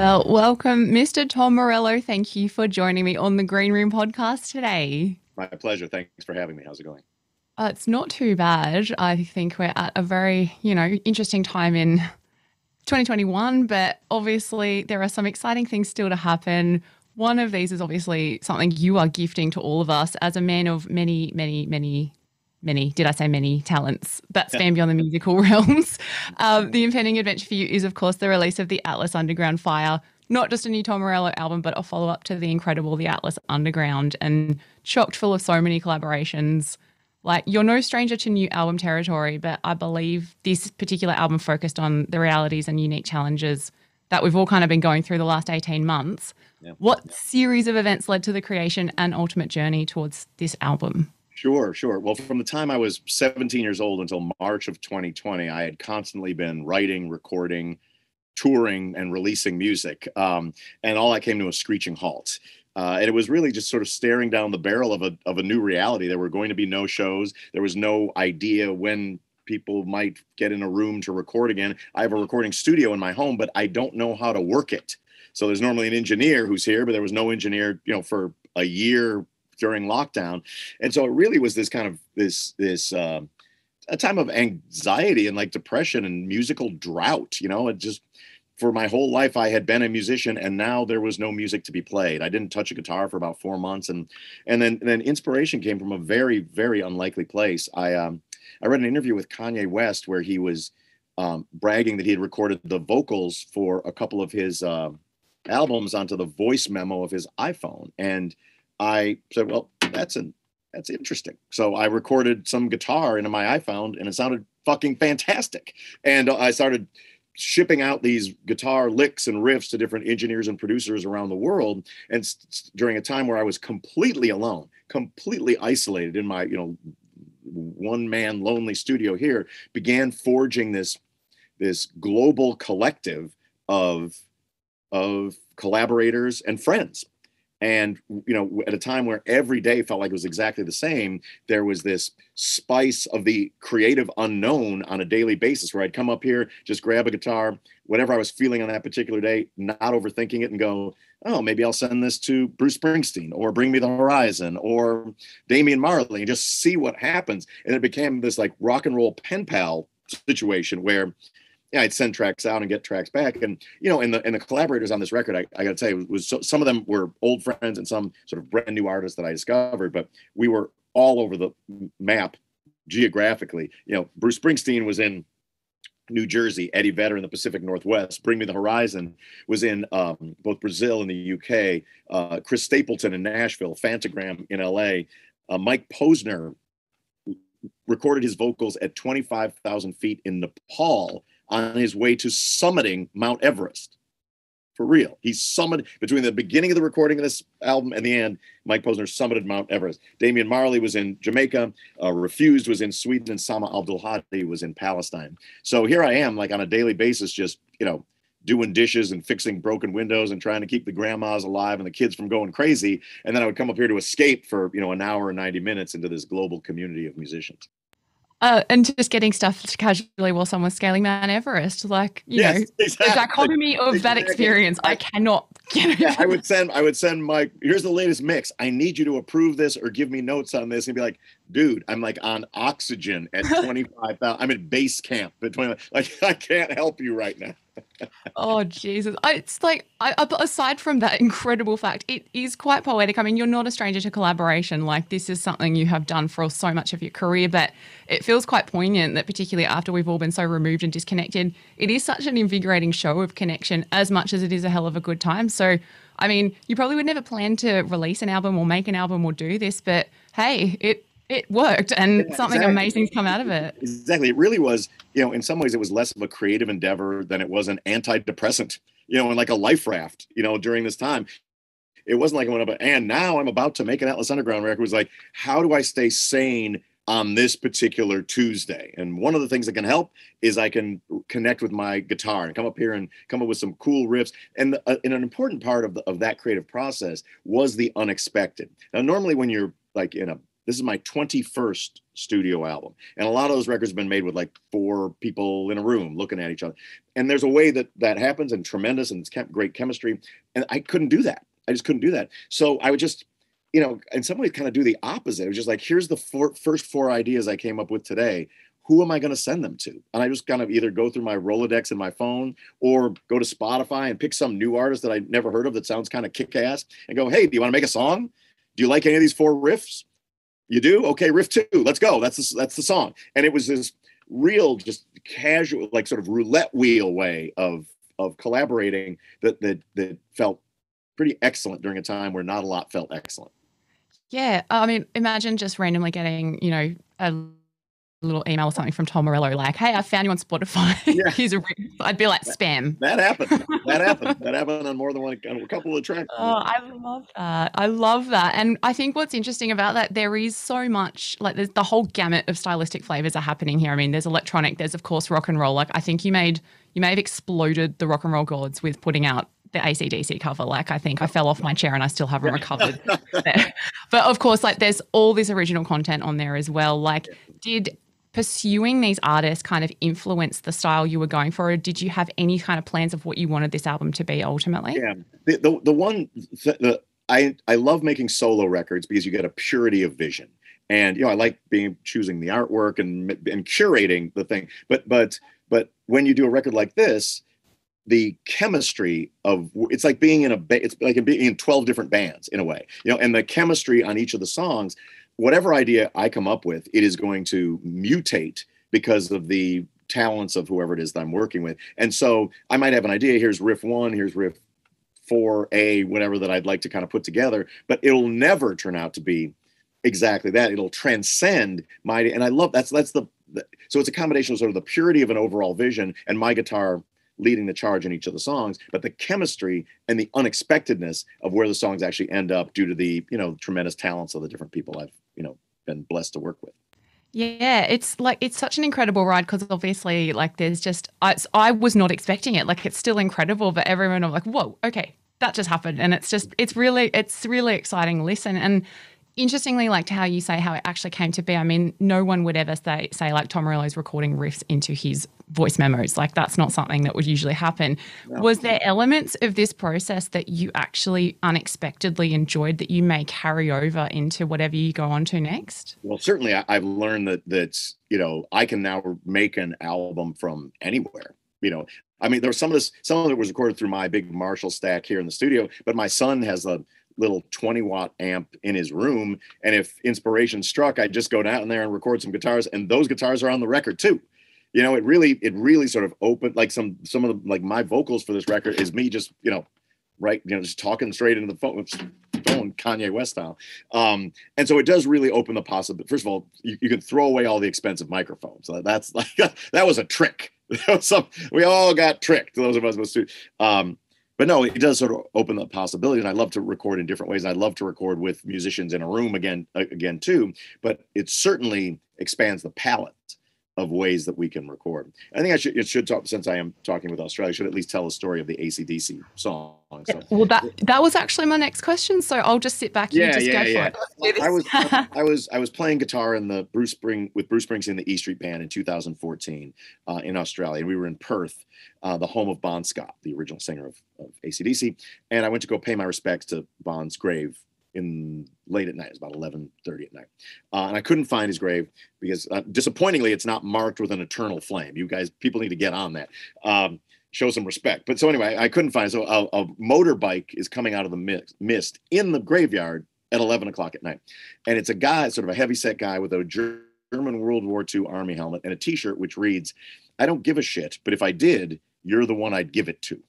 Well, welcome, Mr. Tom Morello. Thank you for joining me on the Green Room podcast today. My pleasure. Thanks for having me. How's it going? It's not too bad. I think we're at a very, interesting time in 2021, but obviously there are some exciting things still to happen. One of these is obviously something you are gifting to all of us as a man of many, did I say many talents that span beyond the musical realms. The impending adventure for you is, of course, the release of the Atlas Underground Fire, not just a new Tom Morello album, but a follow-up to the incredible The Atlas Underground, and chocked full of so many collaborations. Like, you're no stranger to new album territory, but I believe this particular album focused on the realities and unique challenges that we've all kind of been going through the last 18 months. Yeah. What series of events led to the creation and ultimate journey towards this album? Sure. Well, from the time I was 17 years old until March of 2020, I had constantly been writing, recording, touring, and releasing music. And all that came to a screeching halt. And it was really just sort of staring down the barrel of a new reality. There were going to be no shows. There was no idea when people might get in a room to record again. I have a recording studio in my home, but I don't know how to work it. So there's normally an engineer who's here, but there was no engineer, for a year during lockdown. And so it really was this kind of a time of anxiety and like depression and musical drought. It just, for my whole life, I had been a musician, and now there was no music to be played. I didn't touch a guitar for about 4 months. And then inspiration came from a very, very unlikely place. I read an interview with Kanye West where he was bragging that he had recorded the vocals for a couple of his albums onto the voice memo of his iPhone. And I said, well, that's interesting. So I recorded some guitar into my iPhone, and it sounded fucking fantastic. And I started shipping out these guitar licks and riffs to different engineers and producers around the world. And during a time where I was completely alone, completely isolated in my, one-man lonely studio here, began forging this global collective of collaborators and friends. And, at a time where every day felt like it was exactly the same, there was this spice of the creative unknown on a daily basis where I'd come up here, just grab a guitar, whatever I was feeling on that particular day, not overthinking it, and go, oh, maybe I'll send this to Bruce Springsteen or Bring Me the Horizon or Damian Marley and just see what happens. And it became this like rock and roll pen pal situation where I'd send tracks out and get tracks back. And, and the collaborators on this record, I got to tell you, some of them were old friends and some sort of brand new artists that I discovered, but we were all over the map geographically. Bruce Springsteen was in New Jersey, Eddie Vedder in the Pacific Northwest, Bring Me the Horizon was in both Brazil and the UK, Chris Stapleton in Nashville, Fantagram in LA, Mike Posner recorded his vocals at 25,000 feet in Nepal on his way to summiting Mount Everest. For real. He summited, between the beginning of the recording of this album and the end, Mike Posner summited Mount Everest. Damian Marley was in Jamaica, Refused was in Sweden, and Sama Abdul Hadi was in Palestine. So here I am, like on a daily basis, just, doing dishes and fixing broken windows and trying to keep the grandmas alive and the kids from going crazy. And then I would come up here to escape for, an hour and 90 minutes into this global community of musicians. And just getting stuff casually while someone's scaling Mount Everest, Exactly. the dichotomy of that experience, I cannot get it. Yeah, I would send Mike, here's the latest mix. I need you to approve this or give me notes on this. And be like, dude, I'm like on oxygen at 25,000. I'm at base camp at 25. Like, I can't help you right now. Oh, Jesus. It's like, aside from that incredible fact, it is quite poetic. I mean, you're not a stranger to collaboration. Like, this is something you have done for so much of your career, but it feels quite poignant that, particularly after we've all been so removed and disconnected, it is such an invigorating show of connection as much as it is a hell of a good time. So, I mean, you probably would never plan to release an album or make an album or do this, but hey, it worked, and something amazing's come out of it. Exactly. It really was, in some ways it was less of a creative endeavor than it was an antidepressant, and like a life raft, during this time. It wasn't like I went up and now I'm about to make an Atlas Underground record. It was like, how do I stay sane on this particular Tuesday? And one of the things that can help is I can connect with my guitar and come up here and come up with some cool riffs. And an important part of that creative process was the unexpected. Now, normally when you're like in a This is my 21st studio album. And a lot of those records have been made with like 4 people in a room looking at each other. And there's a way that that happens, and tremendous, and it's great chemistry. And I couldn't do that. I just couldn't do that. So I would just, in some ways kind of do the opposite. It was just like, here's the first 4 ideas I came up with today. Who am I going to send them to? And I just kind of either go through my Rolodex in my phone or go to Spotify and pick some new artist that I never heard of that sounds kind of kick-ass and go, hey, do you want to make a song? Do you like any of these 4 riffs? You do? Okay, riff 2, let's go. That's the song. And it was this real, just casual, like sort of roulette wheel way of collaborating that felt pretty excellent during a time where not a lot felt excellent. Yeah. I mean, imagine just randomly getting, a little email or something from Tom Morello, like, hey, I found you on Spotify. Yeah. Here's a riff. I'd be like, spam. That happened. That happened on more than a couple of tracks. Oh, I love that. I love that. And I think what's interesting about that, there is so much, like there's the whole gamut of stylistic flavors are happening here. I mean, there's electronic, there's of course rock and roll. Like I think you may have exploded the rock and roll gods with putting out the AC/DC cover. Like I think I fell off my chair and I still haven't recovered there. But of course, like there's all this original content on there as well. Like did pursuing these artists kind of influence the style you were going for, or did you have any kind of plans of what you wanted this album to be ultimately? Yeah, I love making solo records because you get a purity of vision, and I like choosing the artwork and curating the thing. But when you do a record like this, the chemistry of it's like being in it's like being in 12 different bands in a way, and the chemistry on each of the songs. Whatever idea I come up with, it is going to mutate because of the talents of whoever it is that I'm working with. And so I might have an idea. Here's riff 1, here's riff 4A, whatever that I'd like to kind of put together, but it'll never turn out to be exactly that. It'll transcend and I love so it's a combination of sort of the purity of an overall vision and my guitar leading the charge in each of the songs, but the chemistry and the unexpectedness of where the songs actually end up due to the, tremendous talents of the different people I've, been blessed to work with. Yeah, it's such an incredible ride because obviously like there's just, I was not expecting it. Like it's still incredible, but everyone I'm like, whoa, okay, that just happened. And it's really exciting listen. And interestingly, like to how you say how it actually came to be, I mean, no one would ever say like Tom Morello's recording riffs into his voice memos. Like that's not something that would usually happen. No. Was there elements of this process that you actually unexpectedly enjoyed that you may carry over into whatever you go on to next? Well, certainly I've learned that I can now make an album from anywhere. I mean, there was some of it was recorded through my big Marshall stack here in the studio, but my son has a little 20-watt amp in his room, and if inspiration struck, I'd just go down there and record some guitars, and those guitars are on the record too. It really sort of opened, like some of the, like my vocals for this record is me just just talking straight into the phone, Kanye West style. And so it does really open the possibility. First of all, you can throw away all the expensive microphones. So that's like that was a trick. We all got tricked, those of us with students. But no, it does sort of open the possibility, and I love to record in different ways. I love to record with musicians in a room again too. But it certainly expands the palette of ways that we can record. I think it should talk, since I am talking with Australia, I should at least tell the story of the AC/DC song. So, well, that was actually my next question, so I'll just sit back and just go for it. I was playing guitar in with Bruce Springsteen in the E Street Band in 2014 in Australia. And we were in Perth, the home of Bon Scott, the original singer of AC/DC. And I went to go pay my respects to Bon's grave late at night. It was about 11:30 at night. And I couldn't find his grave because disappointingly, it's not marked with an eternal flame. People need to get on that. Show some respect. But so anyway, I couldn't find it. So a motorbike is coming out of the mist in the graveyard at 11 o'clock at night. And it's a guy, sort of a heavyset guy with a German World War II Army helmet and a t-shirt which reads, "I don't give a shit, but if I did, you're the one I'd give it to."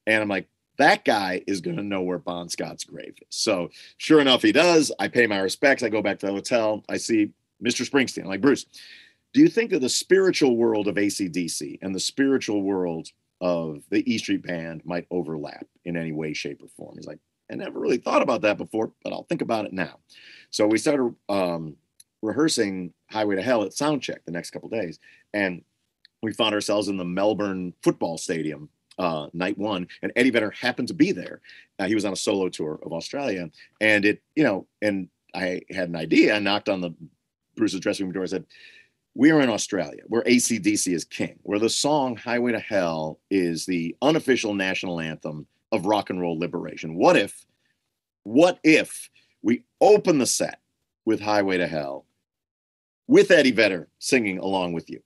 And I'm like, that guy is going to know where Bon Scott's grave is. So sure enough, he does. I pay my respects. I go back to the hotel. I see Mr. Springsteen. I'm like, "Bruce, do you think that the spiritual world of AC/DC and the spiritual world of the E Street Band might overlap in any way, shape, or form?" He's like, "I never really thought about that before, but I'll think about it now." So we started rehearsing Highway to Hell at Soundcheck the next couple of days. And we found ourselves in the Melbourne football stadium night 1, and Eddie Vedder happened to be there. He was on a solo tour of Australia, and and I had an idea. I knocked on the Bruce's dressing room door. I said, we are in Australia, where AC/DC is king, where the song Highway to Hell is the unofficial national anthem of rock and roll liberation. What if we open the set with Highway to Hell with Eddie Vedder singing along with you?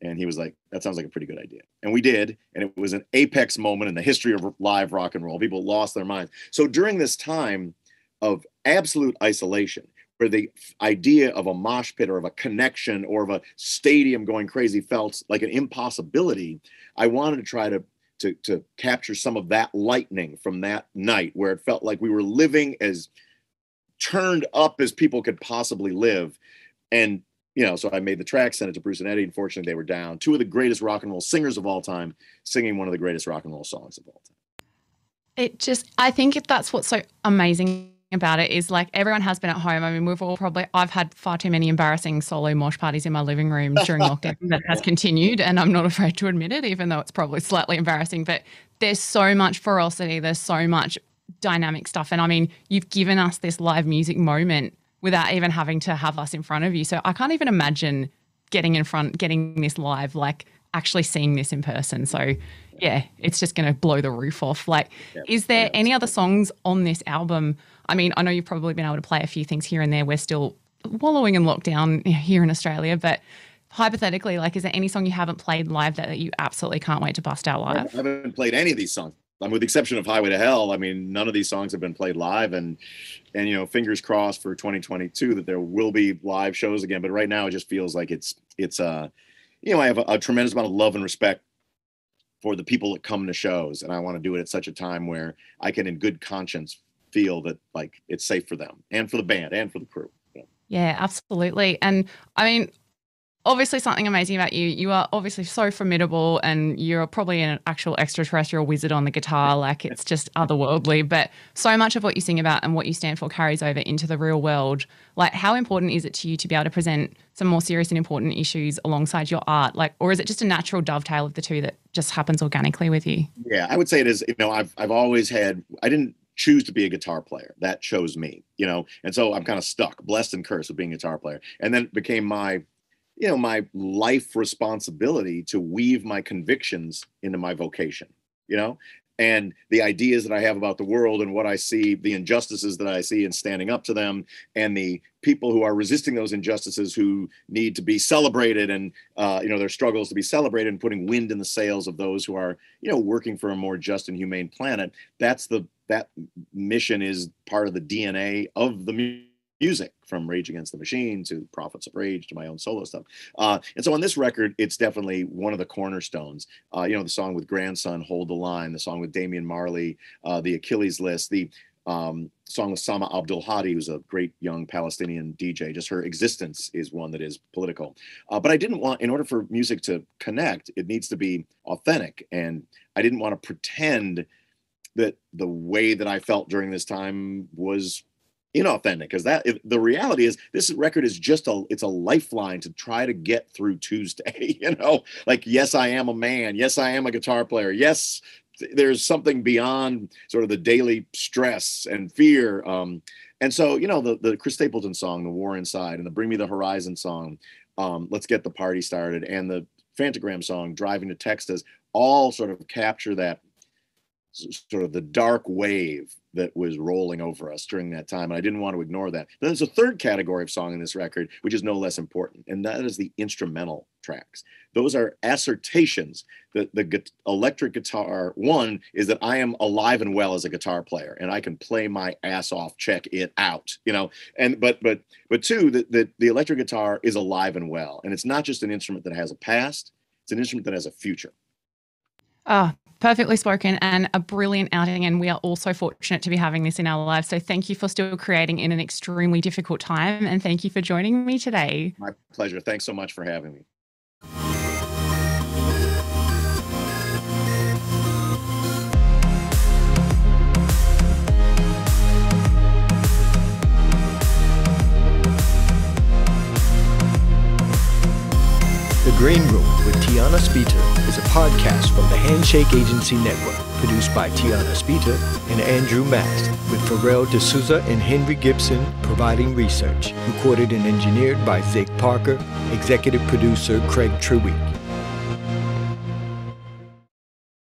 And he was like, that sounds like a pretty good idea. And we did. And it was an apex moment in the history of live rock and roll. People lost their minds. So during this time of absolute isolation, where the idea of a mosh pit or of a connection or of a stadium going crazy felt like an impossibility, I wanted to try to capture some of that lightning from that night, where it felt like we were living as turned up as people could possibly live. And, you know, so I made the track, sent it to Bruce and Eddie. Unfortunately, they were down. Two of the greatest rock and roll singers of all time, singing one of the greatest rock and roll songs of all time. I think that's what's so amazing about it is, like, everyone has been at home. I mean, I've had far too many embarrassing solo mosh parties in my living room during lockdown that has continued, and I'm not afraid to admit it, even though it's probably slightly embarrassing. But there's so much ferocity, there's so much dynamic stuff. And I mean, you've given us this live music moment without even having to have us in front of you. So I can't even imagine getting this live, like actually seeing this in person. So yeah, it's just going to blow the roof off. Like, is there any other songs on this album? I mean, I know you've probably been able to play a few things here and there. We're still wallowing in lockdown here in Australia, but hypothetically, like, is there any song you haven't played live that you absolutely can't wait to bust out live? I haven't played any of these songs. With the exception of Highway to Hell. I mean, none of these songs have been played live, and you know, fingers crossed for 2022 that there will be live shows again. But right now, it just feels like it's you know, I have a tremendous amount of love and respect for the people that come to shows, and I want to do it at such a time where I can, in good conscience, feel that, like, it's safe for them and for the band and for the crew. Yeah, absolutely. And I mean, obviously something amazing about you. You are obviously so formidable, and you're probably an actual extraterrestrial wizard on the guitar. Like, it's just otherworldly. But so much of what you sing about and what you stand for carries over into the real world. Like, how important is it to you to be able to present some more serious and important issues alongside your art? Like, or is it just a natural dovetail of the two that just happens organically with you? Yeah, I would say it is. You know, I've always had, I didn't choose to be a guitar player. That chose me, you know, and so I'm kind of stuck, blessed and cursed with being a guitar player. And then it became my life responsibility to weave my convictions into my vocation, you know, and the ideas that I have about the world and what I see, the injustices that I see, and standing up to them, and the people who are resisting those injustices, who need to be celebrated, and, you know, their struggles to be celebrated, and putting wind in the sails of those who are, you know, working for a more just and humane planet. That mission is part of the DNA of the music, from Rage Against the Machine to Prophets of Rage to my own solo stuff. And so on this record, it's definitely one of the cornerstones. You know, the song with Grandson, Hold the Line, the song with Damian Marley, the Achilles List, the song with Sama Abdul Hadi, who's a great young Palestinian DJ. Just her existence is one that is political. But I didn't want, in order for music to connect, it needs to be authentic. And I didn't want to pretend that the way that I felt during this time was inauthentic, because the reality is, this record is just it's a lifeline to try to get through Tuesday. You know, like, yes, I am a man. Yes, I am a guitar player. Yes, there's something beyond sort of the daily stress and fear. And so, you know, the Chris Stapleton song, The War Inside, and the Bring Me the Horizon song, Let's Get the Party Started, and the Fantagram song, Driving to Texas, all sort of capture that sort of the dark wave that was rolling over us during that time. And I didn't want to ignore that. Then there's a third category of song in this record, which is no less important, and that is the instrumental tracks. Those are assertions that the electric guitar, one, is that I am alive and well as a guitar player, and I can play my ass off, check it out, you know, and but two, that the electric guitar is alive and well, and it's not just an instrument that has a past, it's an instrument that has a future. Perfectly spoken, and a brilliant outing, and we are also fortunate to be having this in our lives. So thank you for still creating in an extremely difficult time, and thank you for joining me today. My pleasure. Thanks so much for having me. The Green Room with Tiana Speter is a podcast from the Handshake Agency Network, produced by Tiana Speter and Andrew Mast, with Pharrell D'Souza and Henry Gibson providing research. Recorded and engineered by Zake Parker, executive producer Craig Treweek.